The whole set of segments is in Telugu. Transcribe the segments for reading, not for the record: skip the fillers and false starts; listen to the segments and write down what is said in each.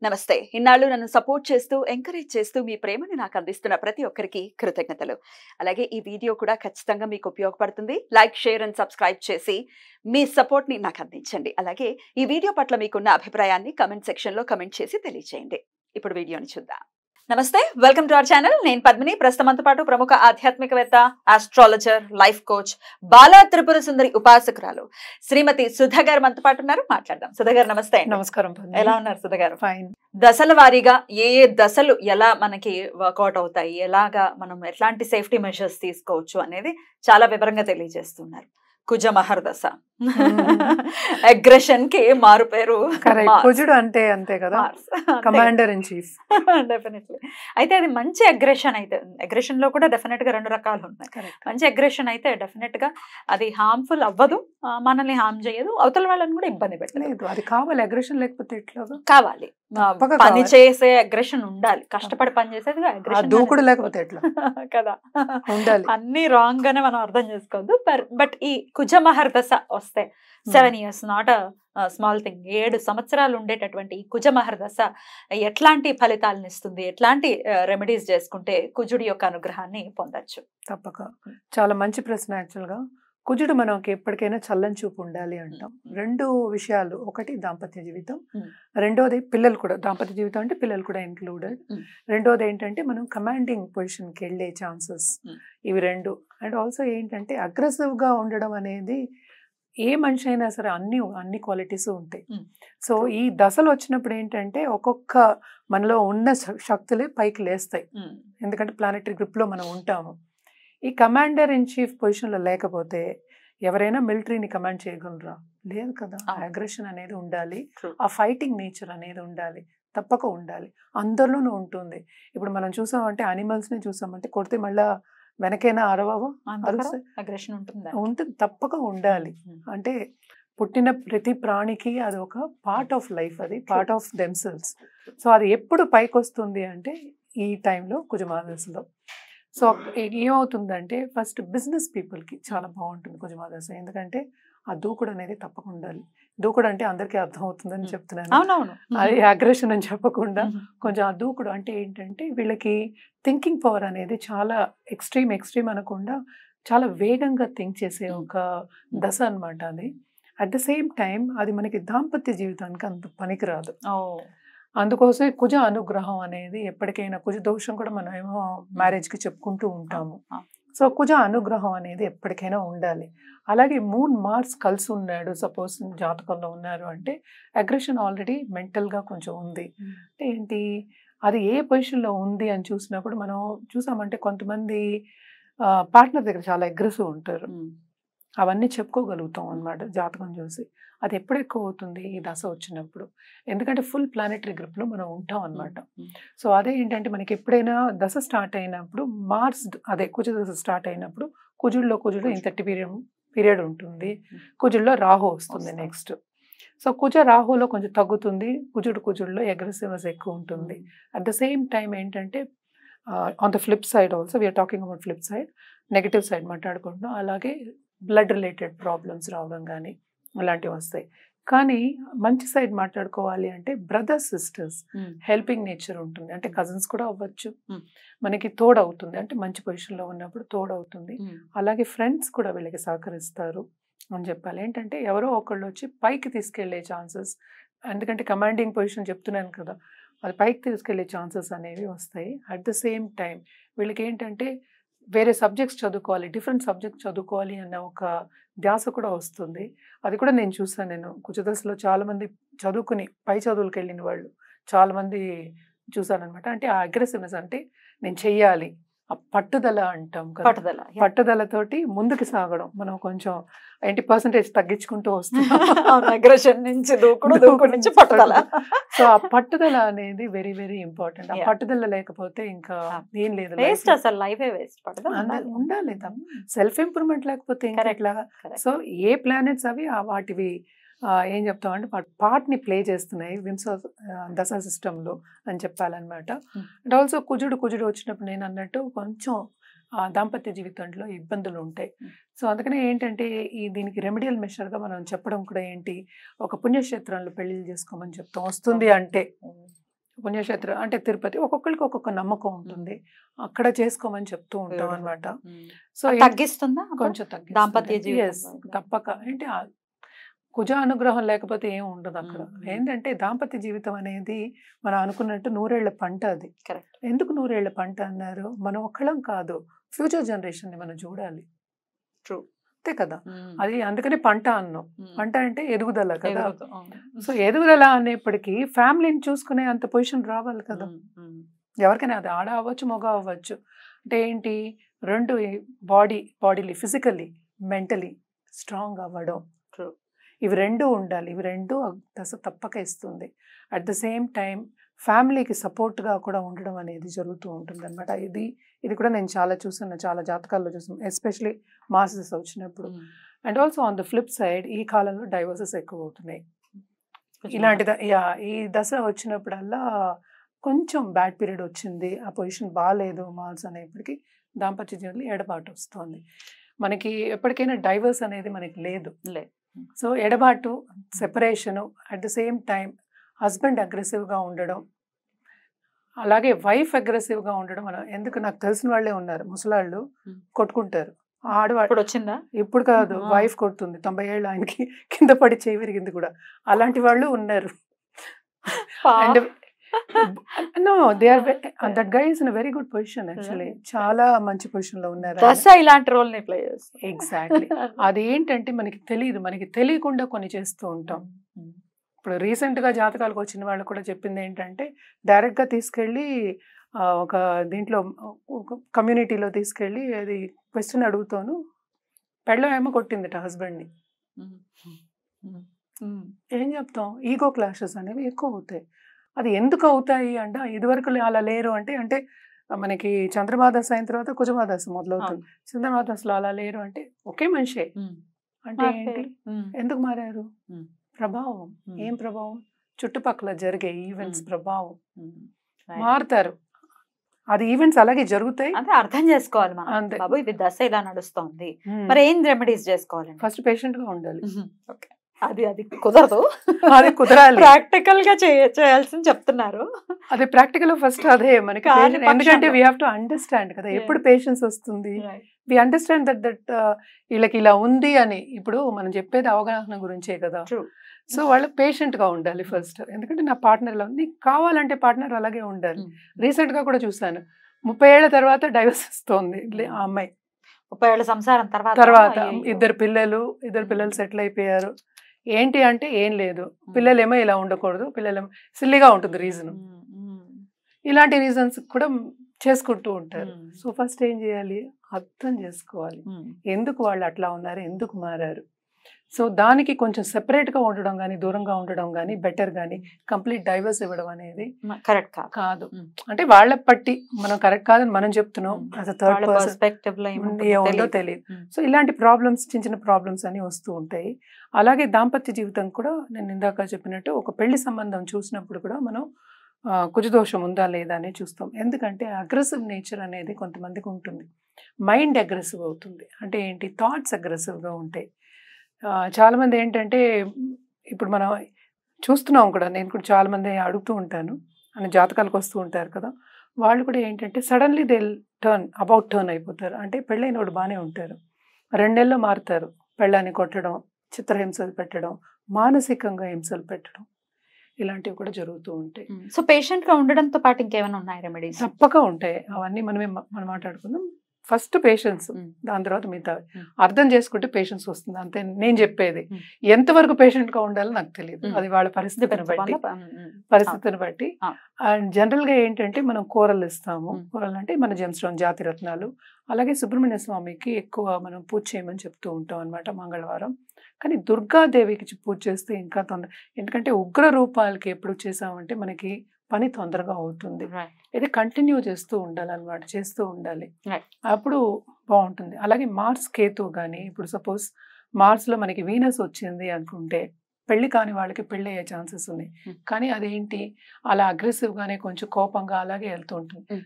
నమస్తే. ఇన్నాళ్ళు నన్ను సపోర్ట్ చేస్తూ, ఎంకరేజ్ చేస్తూ మీ ప్రేమని నాకు అందిస్తున్న ప్రతి ఒక్కరికి కృతజ్ఞతలు. అలాగే ఈ వీడియో కూడా ఖచ్చితంగా మీకు ఉపయోగపడుతుంది. లైక్, షేర్ అండ్ సబ్స్క్రైబ్ చేసి మీ సపోర్ట్‌ని నాకు అందించండి. అలాగే ఈ వీడియో పట్ల మీకున్న అభిప్రాయాన్ని కామెంట్ సెక్షన్‌లో కామెంట్ చేసి తెలియజేయండి. ఇప్పుడు వీడియోని చూద్దాం. నమస్తే. Welcome to our channel. నేను పద్మిని. ప్రస్తుతం మనతో పాటు ప్రముఖ ఆధ్యాత్మికవేత్త, astrologer, life coach, Bala Tripura Sundari ఉపాసకురాలు శ్రీమతి సుధ గారు మనతో పాటు ఉన్నారు. మాట్లాడదాం. సుధ గారు నమస్తే అండి. నమస్కారం. ఎలా ఉన్నారు సుధ గారు? ఫైన్. దశల వారీగా ఏ ఏ దశలు ఎలా మనకి వర్కౌట్ అవుతాయి, ఎలాగా మనం ఎట్లాంటి సేఫ్టీ మెషర్స్ తీసుకోవచ్చు అనేది చాలా వివరంగా తెలియజేస్తున్నారు. కుజ మహర్దశ అగ్రెషన్ కి మారు పేరు కుజుడు అంటే అంతే కదా, కమాండర్ ఇన్ చీఫ్. డెఫినెట్లీ. అయితే అది మంచి అగ్రెషన్ అయితే, అగ్రెషన్ లో కూడా డెఫినెట్ గా 2 రకాలు ఉన్నాయి. మంచి అగ్రెషన్ అయితే డెఫినెట్ గా అది హార్మ్ఫుల్ అవ్వదు, మనల్ని హార్మ్ చేయదు, అవతల వాళ్ళని కూడా ఇబ్బంది పెట్టలేదు. అది కావాలి. అగ్రెషన్ లేకపోతే ఎట్లా? కావాలి. పని చేసే అగ్రెషన్ ఉండాలి, కష్టపడి పని చేసేది అగ్రెషన్. దూకుడు లేకపోతే ఎట్లా కదా, ఉండాలి. అన్ని రాంగ్ గానే మనం అర్థం చేసుకోవద్దు. బట్ ఈ కుజ మహర్దశ వస్తే 7 years నాట్ స్మాల్ థింగ్. 7 సంవత్సరాలు ఉండేటటువంటి ఈ కుజ మహర్దశ ఎట్లాంటి ఫలితాలను ఇస్తుంది, ఎట్లాంటి రెమెడీస్ చేసుకుంటే కుజుడి యొక్క అనుగ్రహాన్ని పొందొచ్చు? తప్పక. చాలా మంచి ప్రశ్న. యాక్చువల్ గా కుజుడు మనకి ఎప్పటికైనా చల్లని చూపు ఉండాలి అంటాం. 2 విషయాలు. ఒకటి దాంపత్య జీవితం, రెండోది పిల్లలు కూడా. దాంపత్య జీవితం అంటే పిల్లలు కూడా ఇంక్లూడెడ్. రెండోది ఏంటంటే మనం కమాండింగ్ పొజిషన్కి వెళ్ళే ఛాన్సెస్. ఇవి 2. అండ్ ఆల్సో ఏంటంటే అగ్రెసివ్ గా ఉండడం అనేది ఏ మనిషి అయినా సరే అన్ని క్వాలిటీస్ ఉంటాయి. సో ఈ దశలు వచ్చినప్పుడు ఏంటంటే ఒక్కొక్క మనలో ఉన్న శక్తులే పైకి లేస్తాయి. ఎందుకంటే ప్లానెటరీ గ్రిప్ లో మనం ఉంటాము. ఈ కమాండర్ ఇన్ చీఫ్ పొజిషన్ లో లేకపోతే ఎవరైనా మిలిటరీని కమాండ్ చేయగలరా? లేదు కదా. అగ్రెషన్ అనేది ఉండాలి, ఆ ఫైటింగ్ నేచర్ అనేది ఉండాలి, తప్పక ఉండాలి. అందరిలోనూ ఉంటుంది. ఇప్పుడు మనం చూసామంటే అనిమల్స్ ని చూసామంటే కొడితే మళ్ళా వెనకైనా అరవవా? అగ్రెషన్ ఉంటుంది, తప్పక ఉండాలి. అంటే పుట్టిన ప్రతి ప్రాణికి అది ఒక పార్ట్ ఆఫ్ లైఫ్, అది పార్ట్ ఆఫ్ దెమ్సెల్స్. సో అది ఎప్పుడు పైకి వస్తుంది అంటే ఈ టైంలో కుజమాదశలో. సో ఏమవుతుందంటే ఫస్ట్ బిజినెస్ పీపుల్కి చాలా బాగుంటుంది కుజమాదశ. ఎందుకంటే ఆ దూకుడు అనేది తప్పకుండా ఉండాలి. దూకుడు అంటే అందరికీ అర్థం అవుతుందని చెప్తున్నాను. అది అగ్రెషన్ అని చెప్పకుండా కొంచెం ఆ దూకుడు అంటే ఏంటంటే వీళ్ళకి థింకింగ్ పవర్ అనేది చాలా ఎక్స్ట్రీమ్ అనకుండా చాలా వేగంగా థింక్ చేసే ఒక దశ అనమాట అది. అట్ ద సేమ్ టైం అది మనకి దాంపత్య జీవితానికి అంత పనికిరాదు. అందుకోసమే కుజ అనుగ్రహం అనేది ఎప్పటికైనా, కుజ దోషం కూడా మనం ఏమో మ్యారేజ్కి చెప్పుకుంటూ ఉంటాము. సో కుజ అనుగ్రహం అనేది ఎప్పటికైనా ఉండాలి. అలాగే మూన్ మార్స్ కలిసి ఉన్నాడు, సపోజ్ జాతకంలో ఉన్నారు అంటే అగ్రెషన్ ఆల్రెడీ మెంటల్గా కొంచెం ఉంది. అంటే ఏంటి, అది ఏ పొజిషన్లో ఉంది అని చూసినప్పుడు మనం చూసామంటే కొంతమంది పార్ట్నర్ దగ్గర చాలా అగ్రెసివ్ ఉంటారు. అవన్నీ చెప్పుకోగలుగుతాం అన్నమాట జాతకం చూసి. అది ఎప్పుడు ఎక్కువ అవుతుంది? ఈ దశ వచ్చినప్పుడు. ఎందుకంటే ఫుల్ ప్లానెటరీ గ్రిప్లో మనం ఉంటాం అన్నమాట. సో అదే ఏంటంటే మనకి ఎప్పుడైనా దశ స్టార్ట్ అయినప్పుడు మార్స్, అదే కుజ దశ స్టార్ట్ అయినప్పుడు కుజుడు ఇంత పీరియడ్ ఉంటుంది. కుజుల్లో రాహు వస్తుంది నెక్స్ట్. సో కుజ రాహులో కొంచెం తగ్గుతుంది, కుజుడులో అగ్రెసివ్నెస్ ఎక్కువ ఉంటుంది. అట్ ద సేమ్ టైం ఏంటంటే on the flip side also, we are talking about flip side, negative side మాట్లాడుకుంటున్నాం. అలాగే బ్లడ్ రిలేటెడ్ ప్రాబ్లమ్స్ రావడం కానీ అలాంటివి వస్తాయి. కానీ మంచి సైడ్ మాట్లాడుకోవాలి అంటే బ్రదర్స్, సిస్టర్స్ హెల్పింగ్ నేచర్ ఉంటుంది. అంటే కజిన్స్ కూడా అవ్వచ్చు, మనకి తోడవుతుంది. అంటే మంచి పొజిషన్లో ఉన్నప్పుడు తోడవుతుంది. అలాగే ఫ్రెండ్స్ కూడా వీళ్ళకి సహకరిస్తారు అని చెప్పాలి. ఏంటంటే ఎవరో ఒకళ్ళు వచ్చి పైకి తీసుకెళ్లే ఛాన్సెస్, ఎందుకంటే కమాండింగ్ పొజిషన్ చెప్తున్నాను కదా, అది పైకి తీసుకెళ్లే ఛాన్సెస్ అనేవి వస్తాయి. అట్ ద సేమ్ టైం వీళ్ళకి ఏంటంటే వేరే సబ్జెక్ట్స్ చదువుకోవాలి, డిఫరెంట్ సబ్జెక్ట్స్ చదువుకోవాలి అన్న ఒక ధ్యాస కూడా వస్తుంది. అది కూడా నేను చూసాను. నేను కుజదశలో చాలామంది చదువుకుని పై చదువులకు వెళ్ళిన వాళ్ళు చాలామంది చూసాను అనమాట. అంటే ఆ అగ్రెసివ్నెస్ అంటే నేను చెయ్యాలి, ఆ పట్టుదల అంటాం కదా, పట్టుదలతోటి ముందుకు సాగడం. మనం కొంచెం ఏంటి పర్సంటేజ్ తగ్గించుకుంటూ వస్తున్నాం అగ్రెషన్ నుంచి, దూకుడు నుంచి పట్టుదల. సో ఆ పట్టుదల అనేది వెరీ వెరీ ఇంపార్టెంట్. ఆ పట్టుదల లేకపోతే ఇంకా ఏం లేదు, వేస్ట్, అసలు లైఫే వేస్ట్. ఉండాలి సెల్ఫ్ ఇంప్రూవ్మెంట్ లేకపోతే ఇంకా ఎట్లా? సో ఏ ప్లానెట్స్ అవి వాటివి ఏం చెప్తామంటే పార్ట్ని ప్లే చేస్తున్నాయి దశ సిస్టంలో అని చెప్పాలన్నమాట. అండ్ ఆల్సో కుజుడు వచ్చినప్పుడు నేను అన్నట్టు కొంచెం దాంపత్య జీవితంలో ఇబ్బందులు ఉంటాయి. సో అందుకనే ఏంటంటే దీనికి రెమెడియల్ మెషర్గా మనం చెప్పడం కూడా ఏంటి, ఒక పుణ్యక్షేత్రంలో పెళ్లిళ్ళు చేసుకోమని చెప్తాం. వస్తుంది అంటే పుణ్యక్షేత్రం అంటే తిరుపతి, ఒక్కొక్కరికి ఒక్కొక్క నమ్మకం ఉంటుంది, అక్కడ చేసుకోమని చెప్తూ ఉంటాం అనమాట. సో తగ్గిస్తుందా కొంచెం దాంపత్య జీవితం? తప్పక. ఏంటి కుజ అనుగ్రహం లేకపోతే ఏం ఉండదు అక్కడ. ఏంటంటే దాంపత్య జీవితం అనేది మనం అనుకున్నట్టు 100 ఏళ్ల పంట. అది కరెక్ట్. ఎందుకు 100 ఏళ్ల పంట అన్నారు? మనం ఒక్కళ్ళం కాదు, ఫ్యూచర్ జనరేషన్ ని మనం చూడాలి. ట్రూ. అంతే కదా. అది అందుకనే పంట అన్నాం. పంట అంటే ఎదుగుదల కదా. సో ఎదుగుదల అనేప్పటికీ ఫ్యామిలీని చూసుకునే అంత పొజిషన్ రావాలి కదా ఎవరికైనా. అది ఆడ అవ్వచ్చు, మగ అవ్వచ్చు. అంటే ఏంటి, రెండు బాడీలీ ఫిజికల్లీ మెంటలీ స్ట్రాంగ్ అవ్వడం, ఇవి రెండు ఉండాలి. ఇవి రెండు దశ తప్పక ఇస్తుంది. అట్ ద సేమ్ టైం ఫ్యామిలీకి సపోర్ట్గా కూడా ఉండడం అనేది జరుగుతూ ఉంటుంది అనమాట. ఇది కూడా నేను చాలా చూసాను, చాలా జాతకాల్లో చూసాను, ఎస్పెషలీ మాసెస్ వచ్చినప్పుడు. And also on the flip side ఈ కాలంలో డైవర్సెస్ ఎక్కువ అవుతున్నాయి. ఇలాంటి ఈ దశ వచ్చినప్పుడల్లా కొంచెం బ్యాడ్ పీరియడ్ వచ్చింది, ఆ పొజిషన్ బాగాలేదు మాల్స్ అనేప్పటికీ దాంపత్య జీవితంలో ఎడబాటు వస్తుంది. మనకి ఎప్పటికైనా డైవర్స్ అనేది మనకి లేదు. సో ఎడబాటు, separation, at the same time husband అగ్రెసివ్గా ఉండడం, అలాగే వైఫ్ అగ్రెసివ్గా ఉండడం. మనం ఎందుకు, నాకు తెలిసిన వాళ్ళే ఉన్నారు, ముసలాళ్ళు కొట్టుకుంటారు. ఆడవాడు వచ్చిందా ఇప్పుడు కాదు, వైఫ్ కొడుతుంది, 90 ఏళ్ళు ఆయనకి, కింద పడి చేయి విరిగింది కూడా, అలాంటి వాళ్ళు ఉన్నారు. And no they are that guy is in very good position actually, చాలా మంచి పొజిషన్ లో ఉన్నారు. ఇలాంటి రోల్ ని ప్లే చేస్తారు. ఎగ్జాక్ట్లీ. అది ఏంటంటే మనకి తెలియదు, మనకి తెలియకుండా కొన్ని చేస్తూ ఉంటాం. ఇప్పుడు రీసెంట్గా జాతకాలకు వచ్చిన వాళ్ళు కూడా చెప్పింది ఏంటంటే, డైరెక్ట్గా తీసుకెళ్ళి ఒక దీంట్లో కమ్యూనిటీలో తీసుకెళ్ళి అది క్వశ్చన్ అడుగుతాను, పెళ్ళం ఏమో కొట్టిందిట హస్బెండ్ని. ఏం చెప్తాం, ఈగో క్లాషెస్ అనేవి ఎక్కువ అవుతాయి. అది ఎందుకు అవుతాయి అంటే, ఇదివరకు అలా లేరు అంటే మనకి చంద్రమాదశ అయిన తర్వాత కుజమాదశ మొదలవుతుంది. చంద్రమాదశలో అలా లేరు అంటే ఒకే మనిషే అంటే ఏంటి, ఎందుకు మారారు? ప్రభావం. ఏం ప్రభావం? చుట్టుపక్కల జరిగే ఈవెంట్స్ ప్రభావం. మారుతారు, అది ఈవెంట్స్ అలాగే జరుగుతాయి. అంటే అర్థం చేసుకోవాలి మనం, బాబు ఇది దశ ఇలా నడుస్తుంది, మరి ఏం రెమెడీస్ చేసుకోవాలి? ఫస్ట్ పేషెంట్ గా ఉండాలి. అది కుదరదు, అది కుదరాలి, ప్రాక్టికల్ గా చేయాల్సింది చెప్తున్నారు. అది ప్రాక్టికల్ ఫస్ట్ అదే మనకి. ఎందుకంటే వీ హావ్ టు అండర్స్టాండ్ కదా ఎప్పుడు పేషెన్స్ వస్తుంది. వి అండర్స్టాండ్ దట్ వీళ్ళకి ఇలా ఉంది అని. ఇప్పుడు మనం చెప్పేది అవగాహన గురించే కదా. సో వాళ్ళు పేషెంట్ గా ఉండాలి ఫస్ట్. ఎందుకంటే నా పార్ట్నర్ ఇలా ఉంది, నీకు కావాలంటే పార్ట్నర్ అలాగే ఉండాలి. రీసెంట్ గా కూడా చూసాను, 30 ఏళ్ల తర్వాత డైవర్స్ ఇస్తోంది ఆ అమ్మాయి. 30 ఏళ్ల సంసారం తర్వాత ఇద్దరు పిల్లలు సెటిల్ అయిపోయారు. ఏంటి అంటే ఏం లేదు, పిల్లలేమో ఇలా ఉండకూడదు, పిల్లలేమో సిల్లిగా ఉంటుంది రీజన్. ఇలాంటి రీజన్స్ కూడా చేసుకుంటూ ఉంటారు. సో ఫస్ట్ ఏం చేయాలి, అర్థం చేసుకోవాలి ఎందుకు వాళ్ళు అట్లా ఉన్నారు, ఎందుకు మారారు. సో దానికి కొంచెం సెపరేట్గా ఉండడం కానీ, దూరంగా ఉండడం కానీ బెటర్, కానీ కంప్లీట్ డైవర్స్ ఇవ్వడం అనేది కరెక్ట్ కాదు. అంటే వాళ్ళ పట్టి మనం కరెక్ట్ కాదని మనం చెప్తున్నాం, అసలు థర్డ్ పర్స్పెక్టివ్ ఏముందో తెలియదు. సో ఇలాంటి ప్రాబ్లమ్స్, చిన్న చిన్న ప్రాబ్లమ్స్ అని వస్తూ ఉంటాయి. అలాగే దాంపత్య జీవితం కూడా నేను ఇందాక చెప్పినట్టు ఒక పెళ్లి సంబంధం చూసినప్పుడు కూడా మనం కుజదోషం ఉందా లేదా అని చూస్తాం. ఎందుకంటే అగ్రెసివ్ నేచర్ అనేది కొంతమందికి ఉంటుంది, మైండ్ అగ్రెసివ్ అవుతుంది. అంటే ఏంటి, థాట్స్ అగ్రెసివ్గా ఉంటాయి. చాలామంది ఏంటంటే, ఇప్పుడు మనం చూస్తున్నాం కూడా, నేను కూడా చాలామంది అడుగుతూ ఉంటాను, అని జాతకాలకు వస్తూ ఉంటారు కదా, వాళ్ళు కూడా ఏంటంటే సడన్లీ దే టర్న్ అయిపోతారు. అంటే పెళ్ళైన వాడు బాగానే ఉంటారు, 2 నెలల్లో మారుతారు. పెళ్ళాన్ని కొట్టడం, చిత్రహింసలు పెట్టడం, మానసికంగా హింసలు పెట్టడం, ఇలాంటివి కూడా జరుగుతూ ఉంటాయి. సో పేషెంట్ గా ఉండడంతో పాటు ఇంకేమైనా ఉన్నాయి రెమెడీస్? తప్పక ఉంటాయి, అవన్నీ మనం మాట్లాడుకుందాం. ఫస్ట్ పేషెన్స్, దాని తర్వాత మిగతా అర్థం చేసుకుంటే పేషెన్స్ వస్తుంది. అంతే నేను చెప్పేది. ఎంతవరకు పేషెంట్ గా ఉండాలో నాకు తెలియదు, అది వాళ్ళ పరిస్థితిని బట్టి. అండ్ జనరల్ గా ఏంటంటే మనం కూరలు ఇస్తాము. కూరలు అంటే మన జెమ్స్టోన్ జాతి రత్నాలు, అలాగే సుబ్రహ్మణ్య స్వామికి ఎక్కువ మనం పూజ చేయమని చెప్తూ ఉంటాం అనమాట మంగళవారం. కానీ దుర్గాదేవికి పూజ చేస్తే ఇంకా ఎందుకంటే ఉగ్ర రూపాలకి ఎప్పుడు చేసామంటే మనకి పని తొందరగా అవుతుంది. ఇది కంటిన్యూ చేస్తూ ఉండాలన్నమాట, చేస్తూ ఉండాలి, అప్పుడు బాగుంటుంది. అలాగే మార్స్ కేతు కానీ, ఇప్పుడు సపోజ్ మార్స్లో మనకి వీనస్ వచ్చింది అనుకుంటే పెళ్లి కాని వాళ్ళకి పెళ్ళి అయ్యే ఛాన్సెస్ ఉన్నాయి. కానీ అదేంటి, అలా అగ్రెసివ్గానే కొంచెం కోపంగా అలాగే వెళ్తూ ఉంటుంది.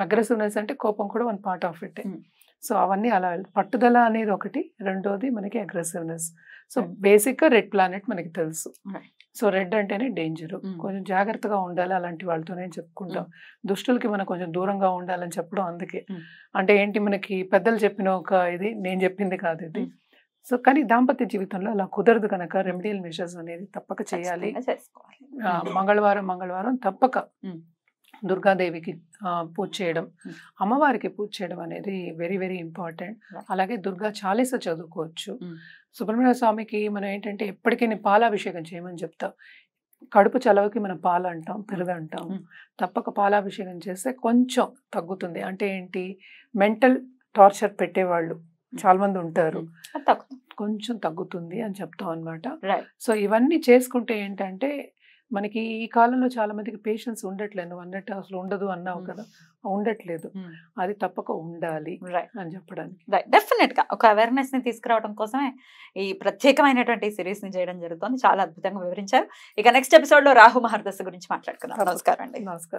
అగ్రెసివ్నెస్ అంటే కోపం కూడా one part of it. So అవన్నీ అలా పట్టుదల అనేది ఒకటి, రెండోది మనకి అగ్రెసివ్నెస్. సో బేసిక్గా రెడ్ ప్లానెట్ మనకి తెలుసు. సో రెడ్ అంటేనే డేంజర్, కొంచెం జాగ్రత్తగా ఉండాలి అలాంటి వాళ్ళతోనే చెప్పుకుంటాం. దుష్టులకి మనం కొంచెం దూరంగా ఉండాలని చెప్పడం అందుకే. అంటే ఏంటి, మనకి పెద్దలు చెప్పిన ఒక ఇది, నేను చెప్పింది కాదు ఇది. సో కానీ దాంపత్య జీవితంలో అలా కుదరదు కనుక రెమెడియల్ మెషర్స్ అనేది తప్పక చేయాలి. మంగళవారం తప్పక దుర్గాదేవికి పూజ చేయడం, అమ్మవారికి పూజ చేయడం అనేది వెరీ వెరీ ఇంపార్టెంట్. అలాగే దుర్గా చాలీస చదువుకోవచ్చు. సుబ్రహ్మణ్య స్వామికి మనం ఏంటంటే ఎప్పటికీ పాలాభిషేకం చేయమని చెప్తాం. కడుపు చలవకి మనం పాలు అంటాం, పెరుగు అంటాం. తప్పక పాలాభిషేకం చేస్తే కొంచెం తగ్గుతుంది. అంటే ఏంటి, మెంటల్ టార్చర్ పెట్టేవాళ్ళు చాలా మంది ఉంటారు, కొంచెం తగ్గుతుంది అని చెప్తాం అనమాట. సో ఇవన్నీ చేసుకుంటే ఏంటంటే మనకి ఈ కాలంలో చాలా మందికి పేషెన్స్ ఉండట్లేదు. నువ్వు అన్నట్టు అసలు ఉండదు అన్నావు కదా, ఉండట్లేదు. అది తప్పక ఉండాలి అని చెప్పడానికి. డెఫినెట్ గా ఒక అవేర్నెస్ ని తీసుకురావడం కోసమే ఈ ప్రత్యేకమైనటువంటి సిరీస్ ని చేయడం జరుగుతుంది. చాలా అద్భుతంగా వివరించారు. ఇక నెక్స్ట్ ఎపిసోడ్ లో రాహు మహర్దశ గురించి మాట్లాడుకుందాం. నమస్కారం అండి. నమస్కారం.